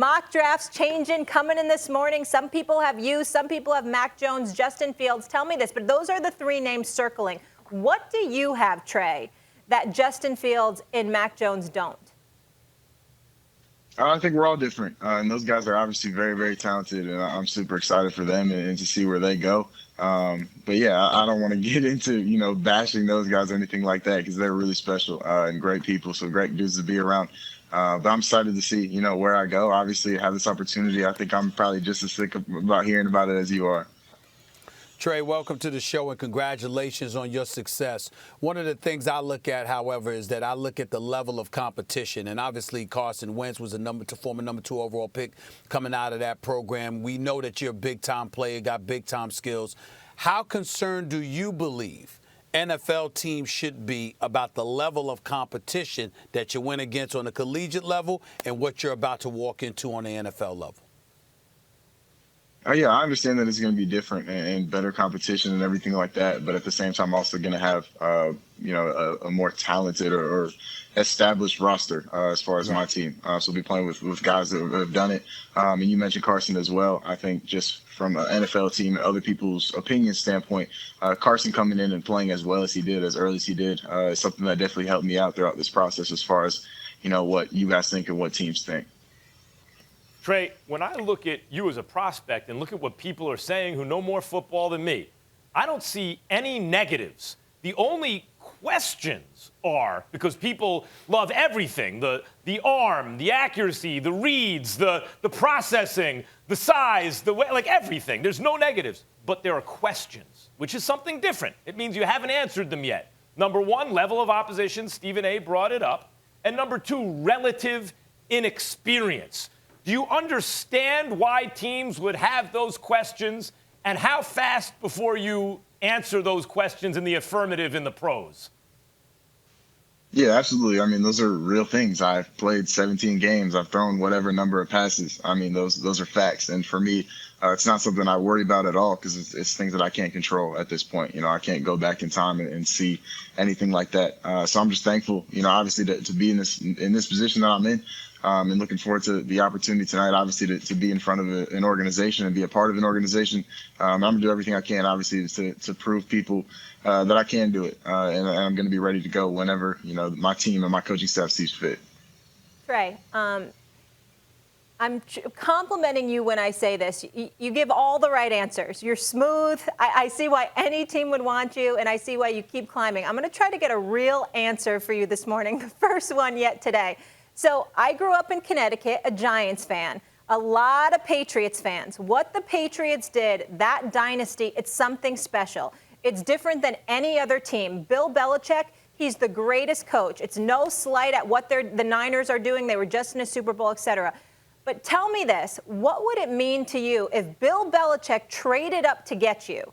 Mock drafts changing, coming in this morning. Some people have you, some people have Mac Jones, Justin Fields. Tell me this, but those are the three names circling. What do you have, Trey, that Justin Fields and Mac Jones don't? I think we're all different, and those guys are obviously very, very talented, and I'm super excited for them and to see where they go. But yeah, I don't want to get into bashing those guys or anything like that because they're really special and great people, so great dudes to be around. But I'm excited to see where I go. Obviously, I have this opportunity. I think I'm probably just as sick about hearing about it as you are. Trey, welcome to the show and congratulations on your success. One of the things I look at, however, is that I look at the level of competition. And obviously, Carson Wentz was a former number 2 overall pick coming out of that program. We know that you're a big-time player, got big-time skills. How concerned do you believe NFL teams should be about the level of competition that you went against on the collegiate level and what you're about to walk into on the NFL level? Yeah, I understand that it's going to be different and better competition and everything like that. But at the same time, I'm also going to have, a more talented or established roster as far as my team. So we'll be playing with guys that have done it. And you mentioned Carson as well. I think just from an NFL team and other people's opinion standpoint, Carson coming in and playing as well as he did, as early as he did, is something that definitely helped me out throughout this process as far as, what you guys think and what teams think. Trey, when I look at you as a prospect and look at what people are saying who know more football than me, I don't see any negatives. The only questions are, because people love everything, the arm, the accuracy, the reads, the processing, the size, the way, like everything. There's no negatives, but there are questions, which is something different. It means you haven't answered them yet. Number one, level of opposition. Stephen A. brought it up. And number two, relative inexperience. Do you understand why teams would have those questions, and how fast before you answer those questions in the affirmative in the pros? Yeah, absolutely. I mean, those are real things. I've played 17 games. I've thrown whatever number of passes. I mean, those are facts. And for me, it's not something I worry about at all because it's things that I can't control at this point. I can't go back in time and see anything like that. So I'm just thankful, obviously to be in this position that I'm in. And looking forward to the opportunity tonight, obviously, to be in front of an organization and be a part of an organization. I'm going to do everything I can, obviously, to prove people that I can do it. And I'm going to be ready to go whenever, my team and my coaching staff sees fit. Trey, I'm complimenting you when I say this. You give all the right answers. You're smooth. I see why any team would want you, and I see why you keep climbing. I'm going to try to get a real answer for you this morning, the first one yet today. So I grew up in Connecticut, a Giants fan, a lot of Patriots fans. What the Patriots did, that dynasty, it's something special. It's different than any other team. Bill Belichick, he's the greatest coach. It's no slight at what the Niners are doing. They were just in a Super Bowl, et cetera. But tell me this, what would it mean to you if Bill Belichick traded up to get you?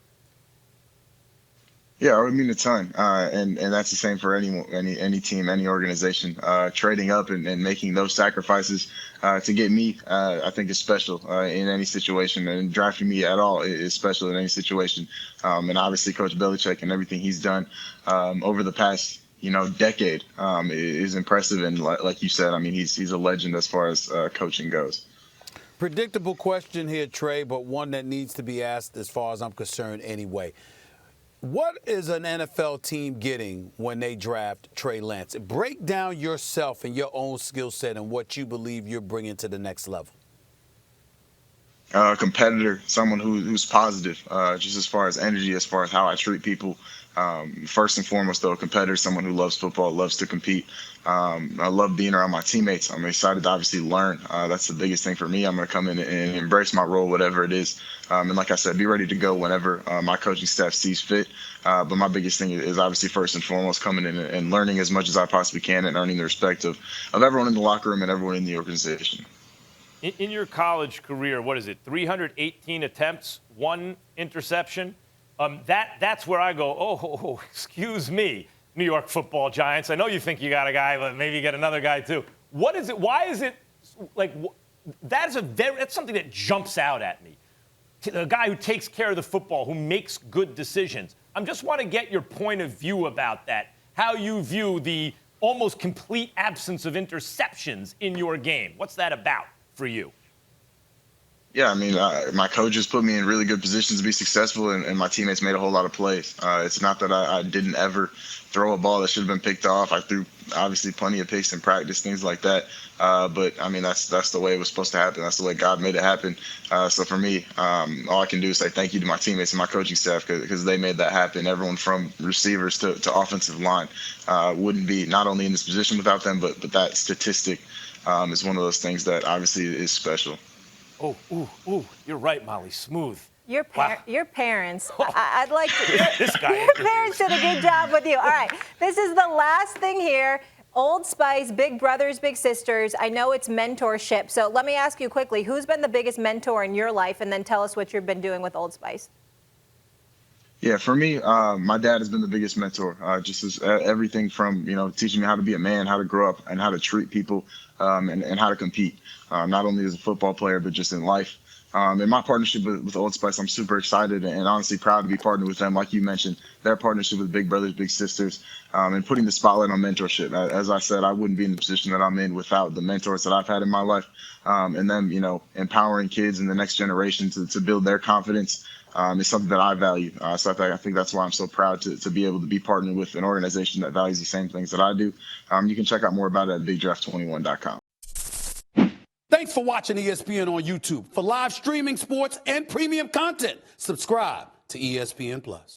Yeah, it would mean a ton, and that's the same for any team, any organization. Trading up and making those sacrifices to get me, I think is special in any situation, and drafting me at all is special in any situation. And obviously, Coach Belichick and everything he's done over the past decade is impressive. And like you said, I mean, he's a legend as far as coaching goes. Predictable question here, Trey, but one that needs to be asked as far as I'm concerned anyway. What is an NFL team getting when they draft Trey Lance? Break down yourself and your own skill set and what you believe you're bringing to the next level. Competitor, someone who's positive, just as far as energy, as far as how I treat people. First and foremost, though, a competitor, someone who loves football, loves to compete. I love being around my teammates. I'm excited to obviously learn. That's the biggest thing for me. I'm going to come in and embrace my role, whatever it is. And like I said, be ready to go whenever my coaching staff sees fit. But my biggest thing is obviously first and foremost coming in and learning as much as I possibly can and earning the respect of everyone in the locker room and everyone in the organization. In your college career, what is it, 318 attempts, 1 interception? That's where I go, oh, excuse me, New York Football Giants. I know you think you got a guy, but maybe you get another guy too. What is it? Why is it like that's something that jumps out at me. A guy who takes care of the football, who makes good decisions. I just want to get your point of view about that, how you view the almost complete absence of interceptions in your game. What's that about for you? Yeah, I mean, my coaches put me in really good positions to be successful, and my teammates made a whole lot of plays. It's not that I didn't ever throw a ball that should have been picked off. I threw obviously plenty of picks in practice, things like that. But I mean, that's the way it was supposed to happen. That's the way God made it happen. So for me, all I can do is say thank you to my teammates and my coaching staff because they made that happen. Everyone from receivers to offensive line wouldn't be not only in this position without them, but that statistic is one of those things that obviously is special. Oh, ooh, you're right, Molly. Smooth. Wow. Your parents, I'd like to. This guy. Your parents did a good job with you. All right, this is the last thing here. Old Spice, big brothers, big sisters. I know it's mentorship. So let me ask you quickly, who's been the biggest mentor in your life? And then tell us what you've been doing with Old Spice. Yeah, for me, my dad has been the biggest mentor. Just as everything from teaching me how to be a man, how to grow up, and how to treat people, and how to compete. Not only as a football player, but just in life. And my partnership with Old Spice, I'm super excited and honestly proud to be partnered with them. Like you mentioned, their partnership with Big Brothers Big Sisters, and putting the spotlight on mentorship. As I said, I wouldn't be in the position that I'm in without the mentors that I've had in my life, and them, empowering kids in the next generation to build their confidence. Is something that I value. So I think that's why I'm so proud to be able to be partnered with an organization that values the same things that I do. You can check out more about it at BigDraft21.com. Thanks for watching ESPN on YouTube. For live streaming, sports, and premium content, subscribe to ESPN Plus.